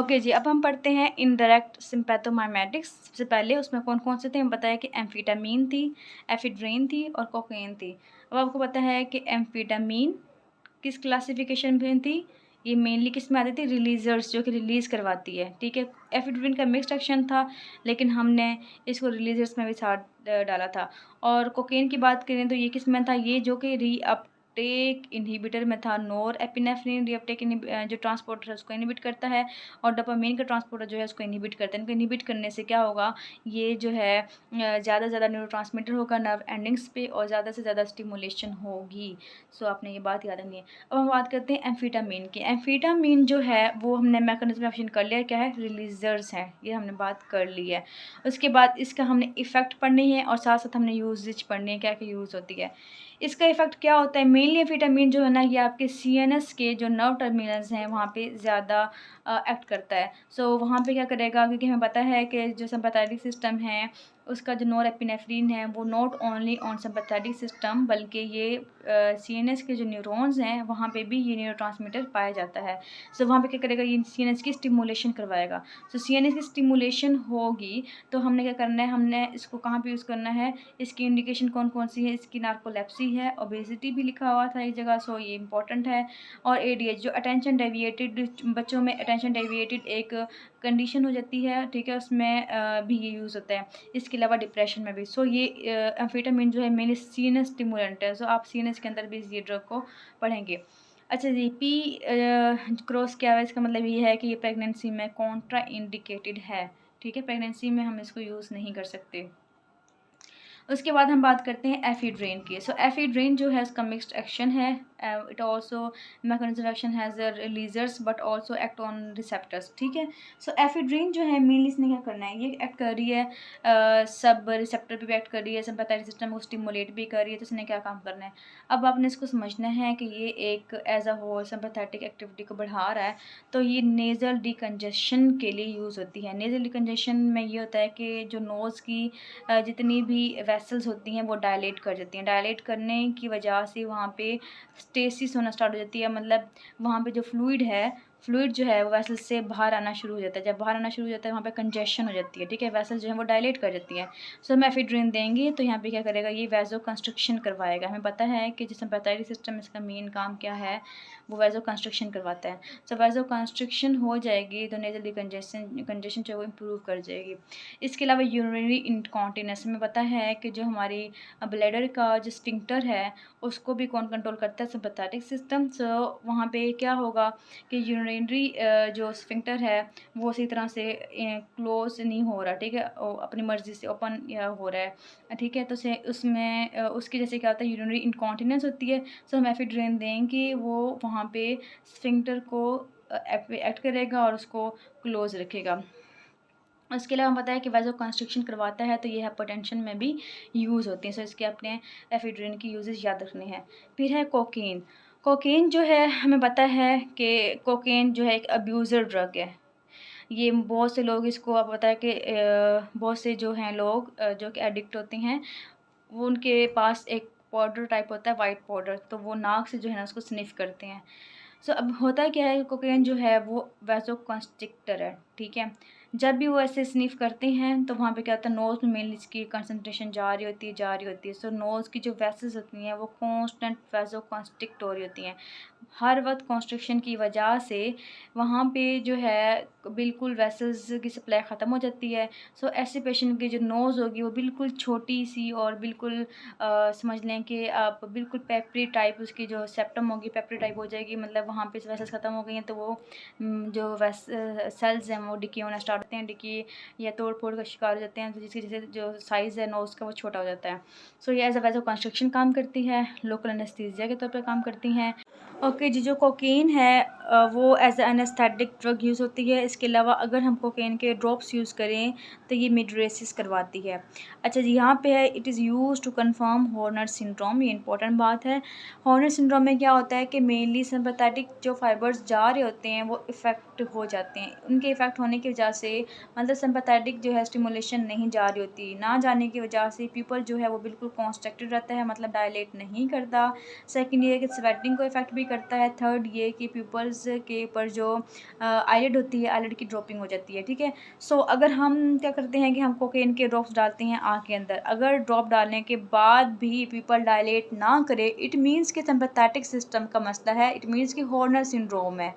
Okay जी, अब हम पढ़ते हैं इनडायरेक्ट सिम्पैथोमाइमेटिक्स। सबसे पहले उसमें कौन कौन से थे हम बताया कि एम्फीटामीन थी, एफिड्रिन थी और कोकेन थी। अब आपको पता है कि एम्फीटामीन किस क्लासिफिकेशन में थी, ये मेनली किस में आती थी, रिलीजर्स, जो कि रिलीज़ करवाती है, ठीक है। एफिड्रिन का मिक्स्ड एक्शन था लेकिन हमने इसको रिलीजर्स में भी साथ डाला था। और कोकेन की बात करें तो ये किस में था, ये जो कि रीअपटेक इनहिबिटर में था। नोर एपिनेफ्रिन रीअपटेक जो ट्रांसपोर्टर है उसको इनहिबिट करता है और डोपामीन का ट्रांसपोर्टर जो है उसको इनहिबिट करता है। इनको इनहिबिट करने से क्या होगा, ये जो है ज़्यादा से ज़्यादा न्यूरोट्रांसमीटर होगा नर्व एंडिंग्स पे और ज़्यादा से ज़्यादा स्टिमुलेशन होगी। सो आपने ये बात याद रखनी है। अब हम बात करते हैं एम्फीटामीन की। एम्फीटामीन जो है वो हमने मैकेनिज्म ऑफ एक्शन कर लिया, क्या है, रिलीजर्स है, ये हमने बात कर ली है। उसके बाद इसका हमने इफ़ेक्ट पढ़नी है और साथ साथ हमने यूजेज पढ़नी है, क्या क्या यूज़ होती है। इसका इफ़ेक्ट क्या होता है, मेनली एम्फीटामीन जो है ना ये आपके सीएनएस के जो नर्व टर्मिनल्स हैं वहाँ पे ज़्यादा एक्ट करता है। सो वहाँ पे क्या करेगा, क्योंकि हमें पता है कि जो सिम्पैथेटिक सिस्टम है उसका जो नोरेपिनेफ्रिन है वो not only on sympathetic system बल्कि ये सीएनएस के जो न्यूरॉन्स हैं वहाँ पे भी ये न्यूरोट्रांसमीटर पाया जाता है। सो वहाँ पे क्या करेगा, ये सीएनएस की स्टिमुलेशन करवाएगा। सो सीएनएस की स्टिमुलेशन होगी तो हमने क्या करना है, हमने इसको कहाँ पे यूज़ करना है, इसकी इंडिकेशन कौन कौन सी है, इसकी नार्कोलेप्सी है, ओबेसिटी भी लिखा हुआ था इस जगह, सो ये इंपॉर्टेंट है। और एडीएच जो अटेंशन डेविएटेड, बच्चों में अटेंशन डेविएटेड एक कंडीशन हो जाती है, ठीक है, उसमें भी ये यूज़ होता है। इसके अलावा डिप्रेशन में भी। सो ये एम्फीटामिन जो है मेनली सीएनएस स्टिमुलेंट है। सो आप सीएनएस के अंदर भी इस ड्रग को पढ़ेंगे। अच्छा जी, पी क्रॉस क्या है, इसका मतलब ये है कि ये प्रेगनेंसी में कॉन्ट्रा इंडिकेटेड है, ठीक है, प्रेगनेंसी में हम इसको यूज़ नहीं कर सकते। उसके बाद हम बात करते हैं एफिड्रेन की। सो एफिड्रेन जो है उसका मिक्स्ड एक्शन है। It also mechanism action has releasers but also act on receptors, ठीक है। सो एफिड्रेन जो है मेनली इसने क्या करना है, ये एक्ट कर रही है सब रिसेप्टर पे भी एक्ट कर रही है, सिम्पैथेटिक सिस्टम को स्टिमुलेट भी कर रही है। तो इसने क्या काम करना है, अब आपने इसको समझना है कि ये एक as a whole sympathetic activity को बढ़ा रहा है। तो ये नेज़ल डिकंजेशन के लिए यूज़ होती है। नेज़ल डिकंजेशन में ये होता है कि जो नोज़ की जितनी भी वेसल्स होती हैं वो डायलेट कर जाती हैं। डायलेट करने की वजह से वहाँ पे स्टेसिस होना स्टार्ट हो जाती है, मतलब वहाँ पे जो फ्लूइड जो है वो वेसल से बाहर आना शुरू हो जाता है। जब बाहर आना शुरू हो जाता है वहाँ पे कंजेशन हो जाती है, ठीक है, वेसल जो है वो डायलेट कर जाती है। सो हम एफिड्रिन देंगे तो यहाँ पे क्या करेगा, ये वैजो कंस्ट्रक्शन करवाएगा। हमें पता है कि जो सिम्पैथेटिक सिस्टम इसका मेन काम क्या है, वो वैजो कंस्ट्रक्शन करवाता है। सो वैजो कंस्ट्रक्शन हो जाएगी तो नेजल कंजेशन जो है वो इम्प्रूव कर जाएगी। इसके अलावा यूरिनरी इनकॉन्टिनेंस में पता है कि जो हमारी ब्लैडर का जो स्फिंक्टर है उसको भी कौन कंट्रोल करता है, सिम्पैथेटिक सिस्टम। सो वहाँ पे क्या होगा कि यूरिनरी जो स्फिंक्टर है वो इसी तरह से क्लोज नहीं हो रहा, ठीक है, अपनी मर्ज़ी से ओपन हो रहा है, ठीक है। तो से उसमें उसकी जैसे क्या होता है, यूरिनरी इनकॉन्टिनेंस होती है। सो हम एफिड्रिन देंगे, वो वहाँ पे स्फिंक्टर को एक्ट करेगा और उसको क्लोज रखेगा। उसके अलावा हम पता है कि वैजो कंस्ट्रक्शन करवाता है तो ये हाइपरटेंशन में भी यूज़ होती हैं। सो इसके अपने एफिड्रिन की यूजेस याद रखने हैं। फिर है कोकीन। कोकीन जो है हमें पता है कि कोकीन जो है एक अब्यूज़र ड्रग है। ये बहुत से लोग इसको, आप पता है कि बहुत से जो हैं लोग जो कि एडिक्ट होते हैं, वो उनके पास एक पाउडर टाइप होता है, वाइट पाउडर, तो वो नाक से जो है ना उसको स्निफ करते हैं। सो अब होता क्या है, कोकेन जो है वो वैसोकंस्ट्रिक्टर है, ठीक है। जब भी वो ऐसे स्निफ करते हैं तो वहाँ पे क्या होता है, नोज़ में मेनली इसकी कंसनट्रेशन जा रही होती है। सो नोज़ की जो वेसल्स होती हैं वो कॉन्स्टेंट वैसोकंस्ट्रिक्ट हो रही होती हैं। हर वक्त कॉन्स्ट्रिक्शन की वजह से वहाँ पे जो है बिल्कुल वेसल्स की सप्लाई ख़त्म हो जाती है। सो ऐसे पेशेंट की जो नोज़ होगी वो बिल्कुल छोटी सी और बिल्कुल समझ लें कि आप बिल्कुल पेपरी टाइप, उसकी जो सेप्टम होगी पेपरी टाइप हो जाएगी, मतलब वहाँ पे वेसल्स ख़त्म हो गई हैं तो वो जो सेल्स हैं वो डिके होना स्टार्ट होते हैं, डिके या तोड़ फोड़ का शिकार हो जाते हैं, तो जिसकी जैसे जो साइज़ है नोज़ का वो छोटा हो जाता है। सो ये एज अ वैसो कंस्ट्रक्शन काम करती है, लोकल एनेस्थीसिया के तौर पर काम करती हैं। ओके जी, जो कोकीन है वो as a anaesthetic drug use होती है। इसके अलावा अगर हम कोकीन के ड्रॉप्स यूज़ करें तो ये मिड्रेसिस करवाती है। अच्छा जी, यहाँ पे है it is use to confirm Horner syndrome. ये इंपॉर्टेंट बात है। हॉर्नर सिंड्रोम में क्या होता है कि मेनली सिम्पैथेटिक जो फाइबर्स जा रहे होते हैं वो इफ़ेक्ट हो जाते हैं। उनके इफ़ेक्ट होने की वजह से मतलब सिम्पैथेटिक जो है स्टिमुलेशन नहीं जा रही होती, ना जाने की वजह से पीपल जो है वो बिल्कुल कॉन्स्ट्रक्टेड रहता है, मतलब डायलेट नहीं करता। सेकेंड ये कि स्वेटिंग को इफ़ेक्ट भी करता है। थर्ड ये कि पीपल्स आइज़ के ऊपर जो आईलिड होती है, आईलिड की ड्रॉपिंग हो जाती है, ठीक है। सो अगर हम क्या करते हैं कि हम कोकेन के ड्रॉप्स डालते हैं आँख के अंदर, अगर ड्रॉप डालने के बाद भी पीपल डायलेट ना करे, इट मीन्स कि सिंपैथेटिक सिस्टम का मसला है, इट मीन्स कि हॉर्नर सिंड्रोम है।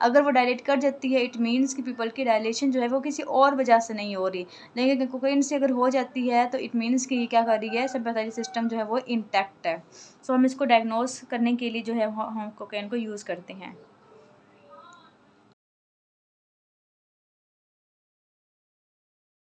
अगर वो डायलेट कर जाती है, इट मीन्स कि पीपल की डायलेशन जो है वो किसी और वजह से नहीं हो रही, लेकिन कोकेन से अगर हो जाती है तो इट मीन्स कि ये क्या कर रही है, सिंपैथेटिक सिस्टम जो है वो इंटैक्ट है। सो हम इसको डायग्नोस करने के लिए जो है हम कोकेन को यूज़ करते हैं।